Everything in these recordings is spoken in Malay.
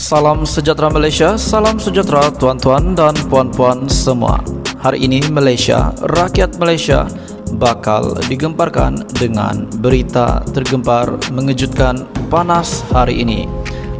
Salam sejahtera Malaysia, salam sejahtera tuan-tuan dan puan-puan semua. Hari ini Malaysia, rakyat Malaysia bakal digemparkan dengan berita tergempar mengejutkan panas hari ini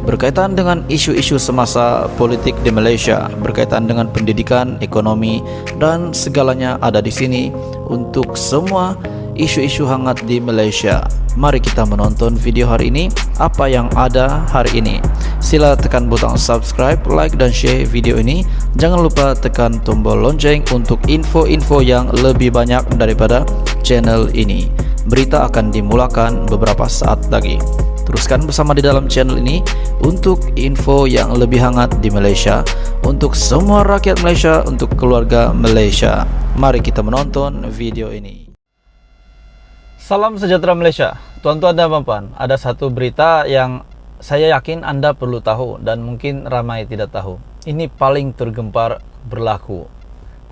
berkaitan dengan isu-isu semasa politik di Malaysia, berkaitan dengan pendidikan, ekonomi dan segalanya ada di sini untuk semua isu-isu hangat di Malaysia. Mari kita menonton video hari ini, apa yang ada hari ini. Sila tekan butang subscribe, like dan share video ini. Jangan lupa tekan tombol lonceng untuk info-info yang lebih banyak daripada channel ini. Berita akan dimulakan beberapa saat lagi. Teruskan bersama di dalam channel ini untuk info yang lebih hangat di Malaysia, untuk semua rakyat Malaysia, untuk keluarga Malaysia. Mari kita menonton video ini. Salam sejahtera Malaysia, tuan-tuan dan puan-puan. Ada satu berita yang saya yakin Anda perlu tahu dan mungkin ramai tidak tahu. Ini paling tergempar berlaku.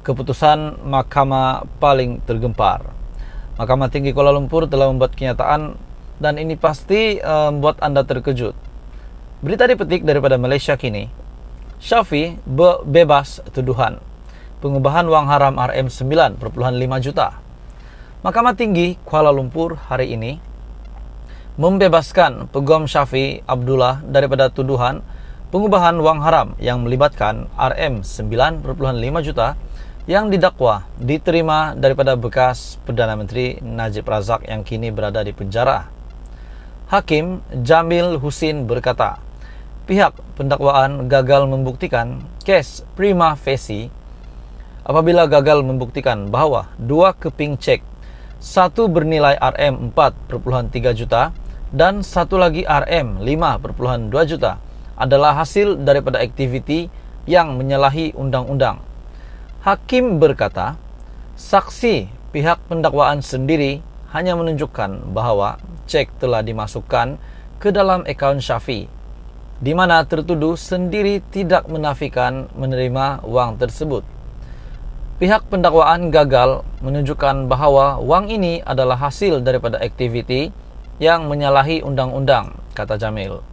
Keputusan Mahkamah paling tergempar. Mahkamah Tinggi Kuala Lumpur telah membuat kenyataan dan ini pasti membuat Anda terkejut. Berita dipetik daripada Malaysia Kini. Shafie bebas tuduhan pengubahan wang haram RM9.5 juta. Mahkamah Tinggi Kuala Lumpur hari ini membebaskan Peguam Shafie Abdullah daripada tuduhan pengubahan wang haram yang melibatkan RM9.5 juta yang didakwa diterima daripada bekas Perdana Menteri Najib Razak yang kini berada di penjara. Hakim Jamil Husin berkata, pihak pendakwaan gagal membuktikan kes prima facie apabila gagal membuktikan bahawa dua keping cek, satu bernilai RM4.3 juta dan satu lagi RM5.2 juta adalah hasil daripada aktiviti yang menyalahi undang-undang. Hakim berkata, saksi pihak pendakwaan sendiri hanya menunjukkan bahawa cek telah dimasukkan ke dalam akaun Shafie, di mana tertuduh sendiri tidak menafikan menerima wang tersebut. Pihak pendakwaan gagal menunjukkan bahawa wang ini adalah hasil daripada aktiviti yang menyalahi undang-undang, kata Jamil.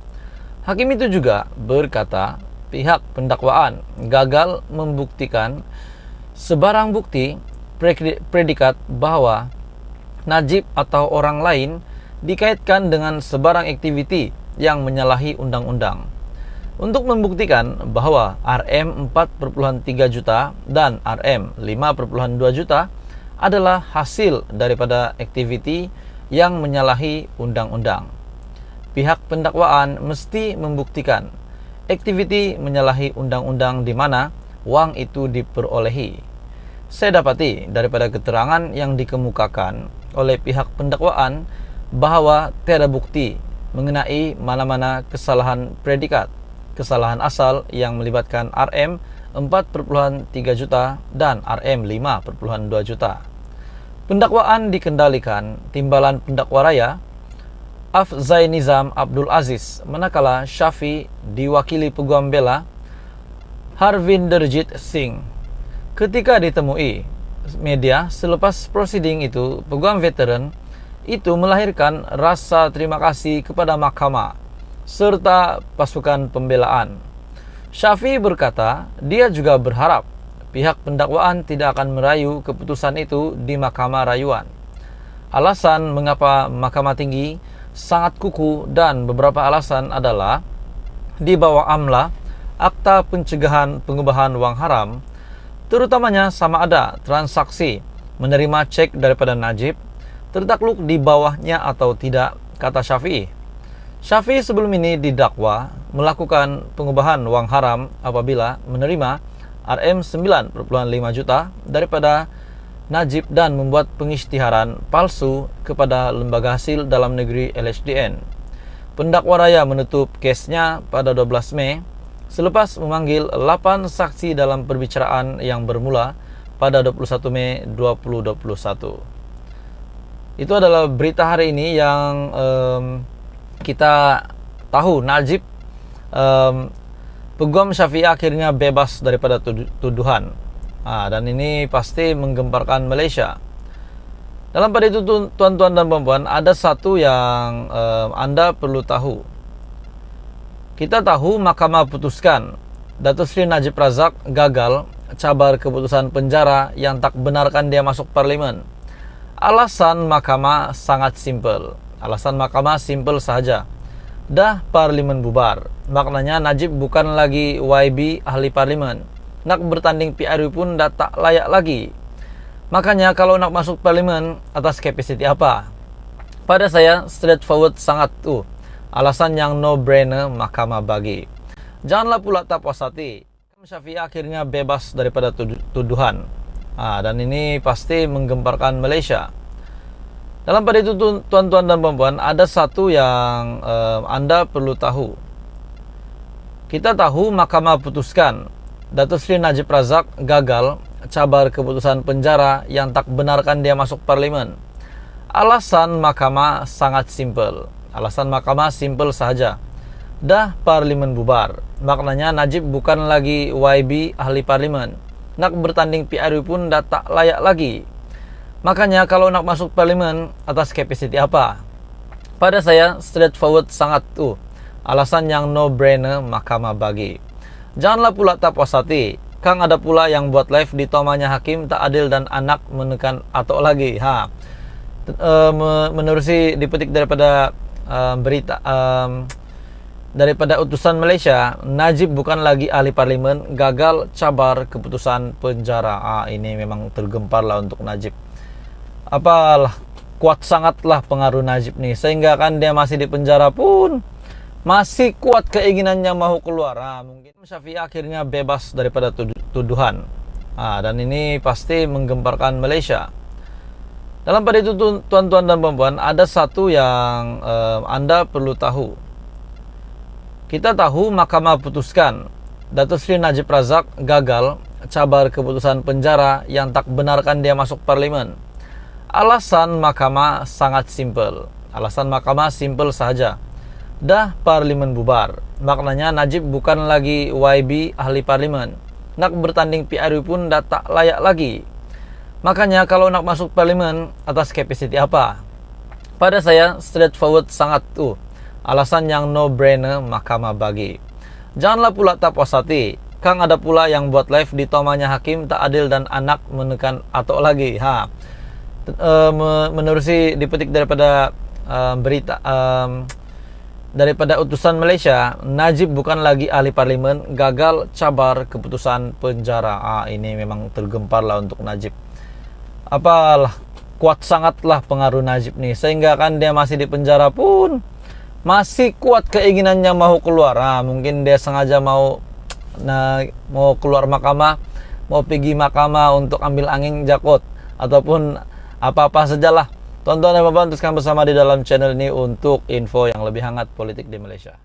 Hakim itu juga berkata pihak pendakwaan gagal membuktikan sebarang bukti predikat bahawa Najib atau orang lain dikaitkan dengan sebarang aktiviti yang menyalahi undang-undang. Untuk membuktikan bahawa RM4.3 juta dan RM5.2 juta adalah hasil daripada aktiviti yang menyalahi undang-undang, pihak pendakwaan mesti membuktikan aktiviti menyalahi undang-undang di mana wang itu diperolehi. Saya dapati daripada keterangan yang dikemukakan oleh pihak pendakwaan bahawa tiada bukti mengenai mana-mana kesalahan predikat, kesalahan asal yang melibatkan RM4.3 juta dan RM5.2 juta. Pendakwaan dikendalikan Timbalan Pendakwa Raya Afzainizam Abdul Aziz, manakala Shafie diwakili Peguam Bela Harvinderjit Singh. Ketika ditemui media selepas prosiding itu, Peguam Veteran itu melahirkan rasa terima kasih kepada mahkamah serta pasukan pembelaan. Shafie berkata dia juga berharap pihak pendakwaan tidak akan merayu keputusan itu di Mahkamah Rayuan. Alasan mengapa Mahkamah Tinggi sangat kukuh dan beberapa alasan adalah di bawah AMLA, Akta Pencegahan Pengubahan Wang Haram, terutamanya sama ada transaksi menerima cek daripada Najib tertakluk di bawahnya atau tidak, kata Shafie. Shafie sebelum ini didakwa melakukan pengubahan wang haram apabila menerima RM9.5 juta daripada Najib dan membuat pengisytiharan palsu kepada Lembaga Hasil Dalam Negeri LHDN. Pendakwa raya menutup kesnya pada 12 Mei selepas memanggil 8 saksi dalam perbicaraan yang bermula pada 21 Mei 2021. Itu adalah berita hari ini yang kita tahu Najib Peguam Shafie akhirnya bebas daripada tuduhan. Dan ini pasti menggemparkan Malaysia. Dalam pada itu tuan-tuan dan puan-puan, ada satu yang anda perlu tahu. Kita tahu Mahkamah putuskan Datuk Seri Najib Razak gagal cabar keputusan penjara yang tak benarkan dia masuk parlimen. Alasan Mahkamah sangat simpel. Alasan Mahkamah simpel saja. Dah parlimen bubar. Maknanya Najib bukan lagi YB ahli parlimen. Nak bertanding PRU pun dah tak layak lagi. Makanya kalau nak masuk parlimen atas kapasiti apa? Pada saya straightforward sangat alasan yang no-brainer Mahkamah bagi. Janganlah pula tak puas hati. Syafiee akhirnya bebas daripada tuduhan. Dan ini pasti menggemparkan Malaysia. Dalam pada itu tuan-tuan dan puan-puan, ada satu yang anda perlu tahu. Kita tahu Mahkamah putuskan Datuk Seri Najib Razak gagal cabar keputusan penjara yang tak benarkan dia masuk parlimen. Alasan Mahkamah sangat simpel. Alasan Mahkamah simpel saja. Dah parlimen bubar. Maknanya Najib bukan lagi YB ahli parlimen. Nak bertanding PRU pun dah tak layak lagi. Makanya kalau nak masuk parlimen atas kapasiti apa? Pada saya straightforward sangat alasan yang no-brainer Mahkamah bagi. Janganlah pula tak puas hati. Kang ada pula yang buat live di tomanya hakim tak adil dan anak menekan atok lagi. Menerusi dipetik daripada berita daripada utusan Malaysia, Najib bukan lagi ahli parlimen, gagal cabar keputusan penjara. Ini memang tergempar lah untuk Najib. Apalah, kuat sangatlah pengaruh Najib nih, sehingga kan dia masih di penjara pun masih kuat keinginannya mau keluar. Mungkin Syafiee akhirnya bebas daripada tuduhan. Dan ini pasti menggemparkan Malaysia. Dalam pada itu tuan-tuan dan puan-puan, ada satu yang anda perlu tahu. Kita tahu Mahkamah putuskan Datuk Seri Najib Razak gagal cabar keputusan penjara yang tak benarkan dia masuk parlimen. Alasan Mahkamah sangat simpel. Alasan Mahkamah simpel saja. Dah parlimen bubar. Maknanya Najib bukan lagi YB ahli parlimen. Nak bertanding PRU pun dah tak layak lagi. Makanya kalau nak masuk parlimen atas kapasiti apa? Pada saya straightforward sangat alasan yang no-brainer Mahkamah bagi. Janganlah pula tak puas hati. Kang ada pula yang buat live di tomanya hakim tak adil dan anak menekan atok lagi. Menerusi dipetik daripada berita daripada utusan Malaysia, Najib bukan lagi ahli parlimen, gagal cabar keputusan penjara. Ini memang tergempar lah untuk Najib. Apalah, kuat sangatlah pengaruh Najib nih, sehingga kan dia masih di penjara pun masih kuat keinginannya mau keluar. Mungkin dia sengaja mau keluar mahkamah, mau pergi mahkamah untuk ambil angin jakot ataupun apa-apa sajalah. Tonton dan teruskan bersama di dalam channel ini untuk info yang lebih hangat politik di Malaysia.